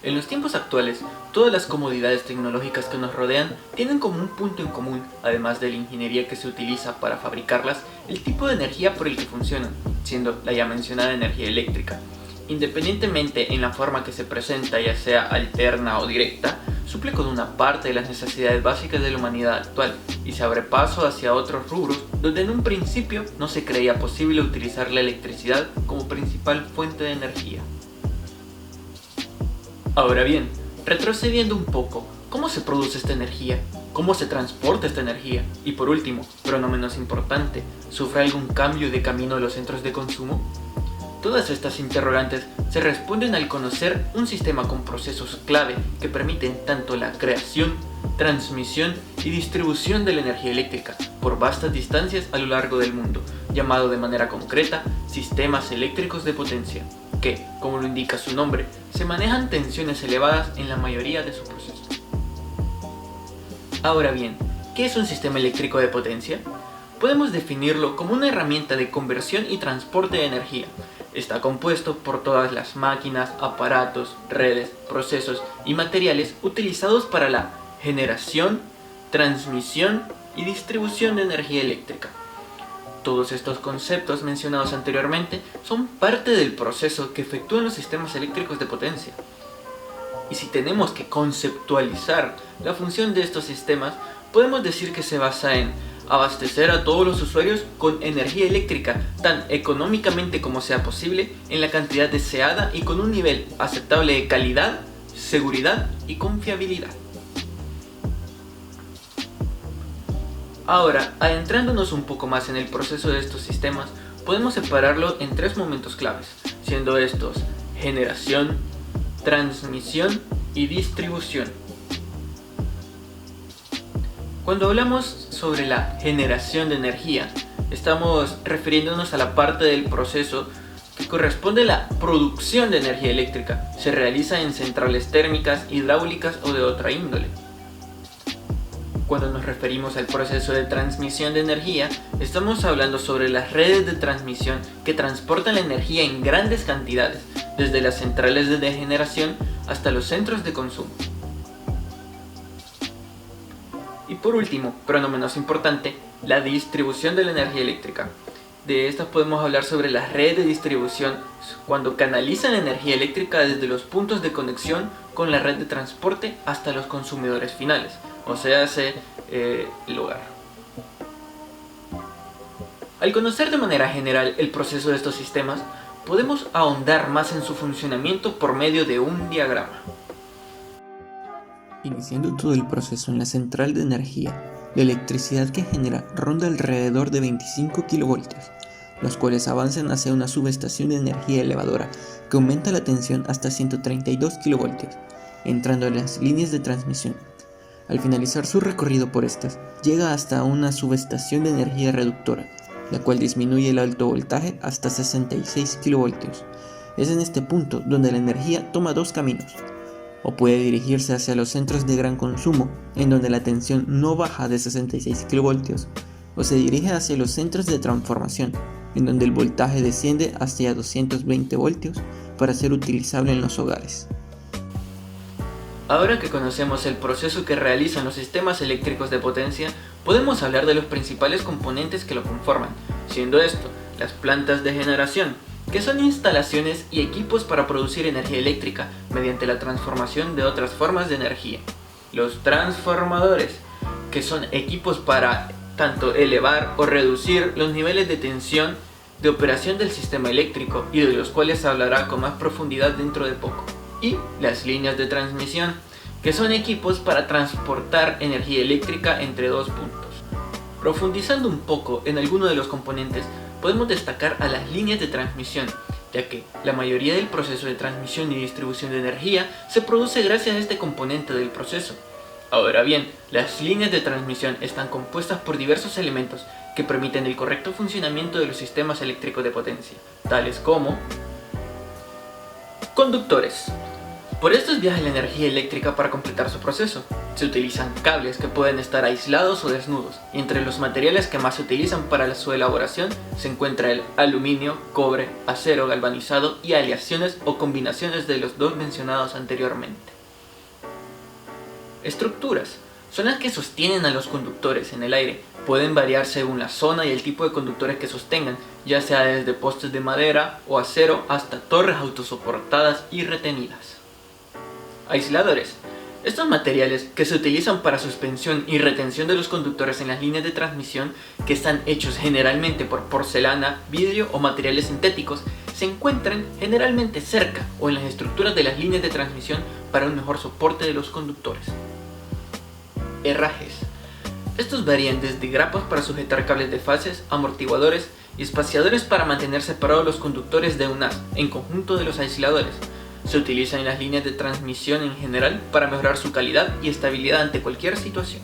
En los tiempos actuales, todas las comodidades tecnológicas que nos rodean tienen como un punto en común, además de la ingeniería que se utiliza para fabricarlas, el tipo de energía por el que funcionan, siendo la ya mencionada energía eléctrica. Independientemente en la forma que se presenta, ya sea alterna o directa, suple con una parte de las necesidades básicas de la humanidad actual y se abre paso hacia otros rubros donde en un principio no se creía posible utilizar la electricidad como principal fuente de energía. Ahora bien, retrocediendo un poco, ¿cómo se produce esta energía? ¿Cómo se transporta esta energía? Y por último, pero no menos importante, ¿sufre algún cambio de camino a los centros de consumo? Todas estas interrogantes se responden al conocer un sistema con procesos clave que permiten tanto la creación, transmisión y distribución de la energía eléctrica por vastas distancias a lo largo del mundo, llamado de manera concreta sistemas eléctricos de potencia, que, como lo indica su nombre, se manejan tensiones elevadas en la mayoría de su proceso. Ahora bien, ¿qué es un sistema eléctrico de potencia? Podemos definirlo como una herramienta de conversión y transporte de energía. Está compuesto por todas las máquinas, aparatos, redes, procesos y materiales utilizados para la generación, transmisión y distribución de energía eléctrica. Todos estos conceptos mencionados anteriormente son parte del proceso que efectúan los sistemas eléctricos de potencia. Y si tenemos que conceptualizar la función de estos sistemas, podemos decir que se basa en abastecer a todos los usuarios con energía eléctrica tan económicamente como sea posible, en la cantidad deseada y con un nivel aceptable de calidad, seguridad y confiabilidad. Ahora, adentrándonos un poco más en el proceso de estos sistemas, podemos separarlo en tres momentos claves, siendo estos generación, transmisión y distribución. Cuando hablamos sobre la generación de energía, estamos refiriéndonos a la parte del proceso que corresponde a la producción de energía eléctrica. Se realiza en centrales térmicas, hidráulicas o de otra índole. Cuando nos referimos al proceso de transmisión de energía, estamos hablando sobre las redes de transmisión que transportan la energía en grandes cantidades, desde las centrales de generación hasta los centros de consumo. Y por último, pero no menos importante, la distribución de la energía eléctrica. De estas podemos hablar sobre las redes de distribución cuando canalizan la energía eléctrica desde los puntos de conexión con la red de transporte hasta los consumidores finales, o sea, el hogar. Al conocer de manera general el proceso de estos sistemas, podemos ahondar más en su funcionamiento por medio de un diagrama. Iniciando todo el proceso en la central de energía, la electricidad que genera ronda alrededor de 25 kilovoltios, los cuales avanzan hacia una subestación de energía elevadora que aumenta la tensión hasta 132 kilovoltios, entrando en las líneas de transmisión. Al finalizar su recorrido por estas, llega hasta una subestación de energía reductora, la cual disminuye el alto voltaje hasta 66 kilovoltios. Es en este punto donde la energía toma dos caminos. O puede dirigirse hacia los centros de gran consumo, en donde la tensión no baja de 66 kV, o se dirige hacia los centros de transformación, en donde el voltaje desciende hacia 220 voltios para ser utilizable en los hogares. Ahora que conocemos el proceso que realizan los sistemas eléctricos de potencia, podemos hablar de los principales componentes que lo conforman, siendo esto las plantas de generación, que son instalaciones y equipos para producir energía eléctrica mediante la transformación de otras formas de energía. Los transformadores, que son equipos para tanto elevar o reducir los niveles de tensión de operación del sistema eléctrico y de los cuales se hablará con más profundidad dentro de poco. Y las líneas de transmisión, que son equipos para transportar energía eléctrica entre dos puntos. Profundizando un poco en alguno de los componentes, podemos destacar a las líneas de transmisión, ya que la mayoría del proceso de transmisión y distribución de energía se produce gracias a este componente del proceso. Ahora bien, las líneas de transmisión están compuestas por diversos elementos que permiten el correcto funcionamiento de los sistemas eléctricos de potencia, tales como conductores, Por esto es viaja la energía eléctrica para completar su proceso. Se utilizan cables que pueden estar aislados o desnudos, y entre los materiales que más se utilizan para su elaboración se encuentra el aluminio, cobre, acero galvanizado y aleaciones o combinaciones de los dos mencionados anteriormente. Estructuras son las que sostienen a los conductores en el aire. Pueden variar según la zona y el tipo de conductores que sostengan, ya sea desde postes de madera o acero hasta torres autosoportadas y retenidas. Aisladores. Estos materiales que se utilizan para suspensión y retención de los conductores en las líneas de transmisión, que están hechos generalmente por porcelana, vidrio o materiales sintéticos, se encuentran generalmente cerca o en las estructuras de las líneas de transmisión para un mejor soporte de los conductores. Herrajes. Estos varían desde grapas para sujetar cables de fases, amortiguadores y espaciadores para mantener separados los conductores de un haz, en conjunto de los aisladores. Se utilizan en las líneas de transmisión en general para mejorar su calidad y estabilidad ante cualquier situación.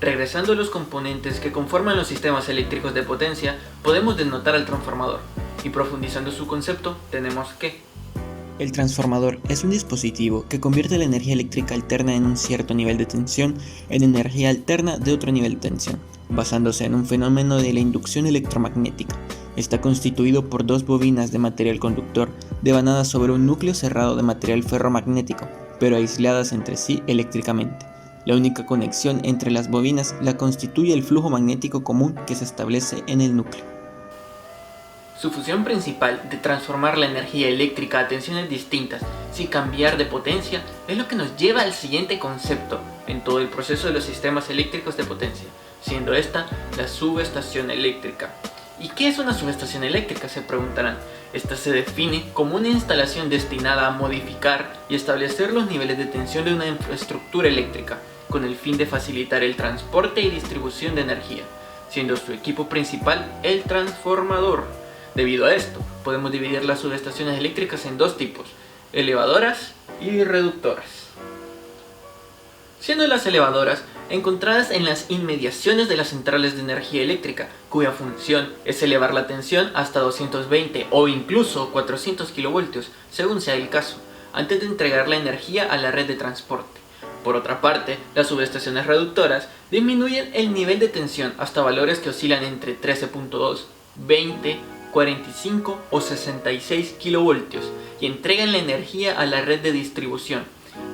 Regresando a los componentes que conforman los sistemas eléctricos de potencia, podemos denotar al transformador, y profundizando su concepto, tenemos que el transformador es un dispositivo que convierte la energía eléctrica alterna en un cierto nivel de tensión en energía alterna de otro nivel de tensión, basándose en un fenómeno de la inducción electromagnética. Está constituido por dos bobinas de material conductor devanadas sobre un núcleo cerrado de material ferromagnético, pero aisladas entre sí eléctricamente. La única conexión entre las bobinas la constituye el flujo magnético común que se establece en el núcleo. Su función principal de transformar la energía eléctrica a tensiones distintas sin cambiar de potencia es lo que nos lleva al siguiente concepto en todo el proceso de los sistemas eléctricos de potencia, siendo esta la subestación eléctrica. ¿Y qué es una subestación eléctrica?, se preguntarán. Esta se define como una instalación destinada a modificar y establecer los niveles de tensión de una infraestructura eléctrica, con el fin de facilitar el transporte y distribución de energía, siendo su equipo principal el transformador. Debido a esto, podemos dividir las subestaciones eléctricas en dos tipos: elevadoras y reductoras. Siendo las elevadoras encontradas en las inmediaciones de las centrales de energía eléctrica, cuya función es elevar la tensión hasta 220 o incluso 400 kilovoltios, según sea el caso, antes de entregar la energía a la red de transporte. Por otra parte, las subestaciones reductoras disminuyen el nivel de tensión hasta valores que oscilan entre 13.2, 20, 45 o 66 kilovoltios y entregan la energía a la red de distribución.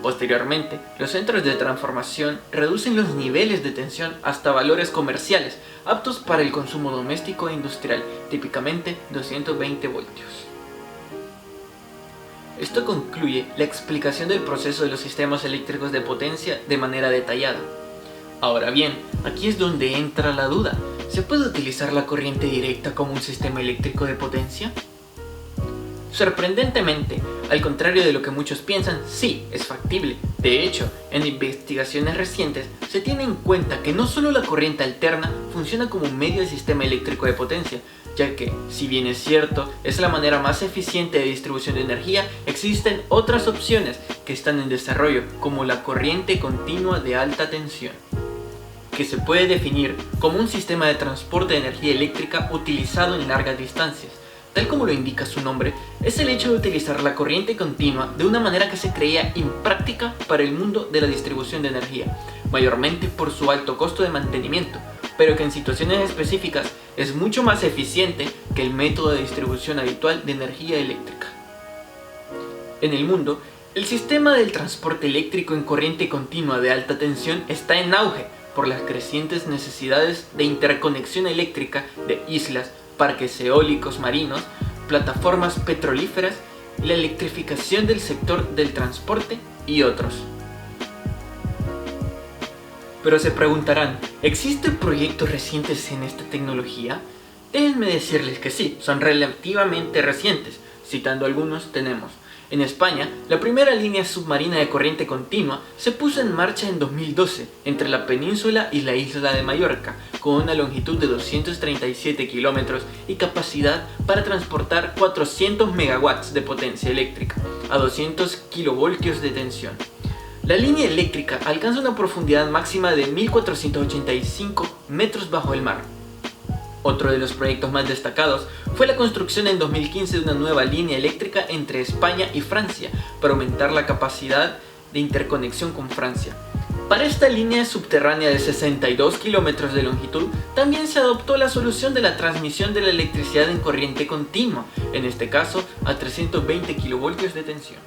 Posteriormente, los centros de transformación reducen los niveles de tensión hasta valores comerciales aptos para el consumo doméstico e industrial, típicamente 220 voltios. Esto concluye la explicación del proceso de los sistemas eléctricos de potencia de manera detallada. Ahora bien, aquí es donde entra la duda. ¿Se puede utilizar la corriente directa como un sistema eléctrico de potencia? Sorprendentemente, al contrario de lo que muchos piensan, sí, es factible. De hecho, en investigaciones recientes se tiene en cuenta que no solo la corriente alterna funciona como un medio del sistema eléctrico de potencia, ya que, si bien es cierto, es la manera más eficiente de distribución de energía, existen otras opciones que están en desarrollo, como la corriente continua de alta tensión, que se puede definir como un sistema de transporte de energía eléctrica utilizado en largas distancias. Tal como lo indica su nombre, es el hecho de utilizar la corriente continua de una manera que se creía impráctica para el mundo de la distribución de energía, mayormente por su alto costo de mantenimiento, pero que en situaciones específicas es mucho más eficiente que el método de distribución habitual de energía eléctrica. En el mundo, el sistema del transporte eléctrico en corriente continua de alta tensión está en auge por las crecientes necesidades de interconexión eléctrica de islas, parques eólicos marinos, plataformas petrolíferas, la electrificación del sector del transporte y otros. Pero se preguntarán, ¿existen proyectos recientes en esta tecnología? Déjenme decirles que sí, son relativamente recientes. Citando algunos, tenemos: en España, la primera línea submarina de corriente continua se puso en marcha en 2012 entre la península y la isla de Mallorca, con una longitud de 237 kilómetros y capacidad para transportar 400 megawatts de potencia eléctrica a 200 kilovoltios de tensión. La línea eléctrica alcanza una profundidad máxima de 1485 metros bajo el mar. Otro de los proyectos más destacados fue la construcción en 2015 de una nueva línea eléctrica entre España y Francia para aumentar la capacidad de interconexión con Francia. Para esta línea subterránea de 62 kilómetros de longitud, también se adoptó la solución de la transmisión de la electricidad en corriente continua, en este caso a 320 kilovoltios de tensión.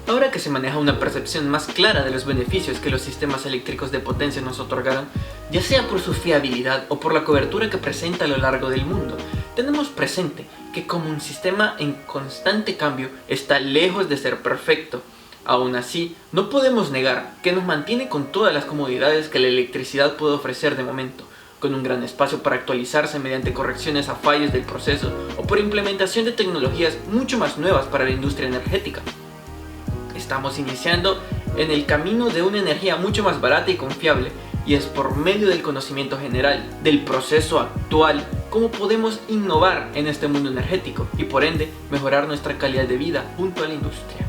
Ahora que se maneja una percepción más clara de los beneficios que los sistemas eléctricos de potencia nos otorgaron, ya sea por su fiabilidad o por la cobertura que presenta a lo largo del mundo, tenemos presente que como un sistema en constante cambio está lejos de ser perfecto. Aún así, no podemos negar que nos mantiene con todas las comodidades que la electricidad puede ofrecer de momento, con un gran espacio para actualizarse mediante correcciones a fallos del proceso o por implementación de tecnologías mucho más nuevas para la industria energética. Estamos iniciando en el camino de una energía mucho más barata y confiable, y es por medio del conocimiento general del proceso actual cómo podemos innovar en este mundo energético y por ende mejorar nuestra calidad de vida junto a la industria.